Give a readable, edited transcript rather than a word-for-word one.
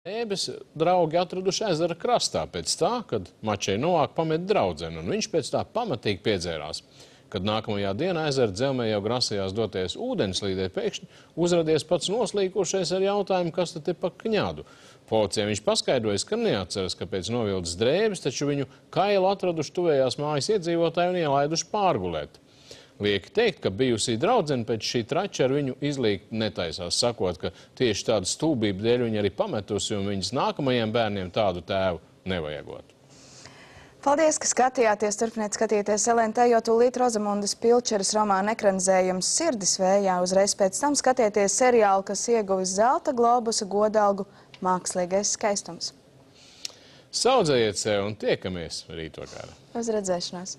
Ēbes draugi atraduši ezera krastā pēc tā, kad mačei novāk pamet draudzeni, un viņš pēc tā pamatīgi piedzērās. Kad nākamajā dienā ezera dzelmē jau grasījās doties ūdenslīdē, pēkšņi uzradies pats noslīkušais ar jautājumu, kas tad te pa kņādu. Policijai viņš paskaidrojas, ka neatceras, kāpēc novilcis drēbes, taču viņu kailu atraduši tuvējās mājas iedzīvotāji un ielaiduši pārgulēt. Lieki teikt, ka bijusī draudzene pēc šī trača ar viņu izlīgt netaisās, sakot, ka tieši tādu stulbību dēļ viņa arī pametusi un viņas nākamajiem bērniem tādu tēvu nevajagot. Paldies, ka skatījāties. Turpiniet skatīties LNT, jo tūlīt Rozamundas Pilčeras romāna ekranizējums Sirdis vējā. Uzreiz pēc tam skatieties seriālu, kas ieguvis Zelta globusa godalgu Mākslīgais skaistums. Saudzējiet sev un tiekamies rīt vakarā. Uz redzēšanos!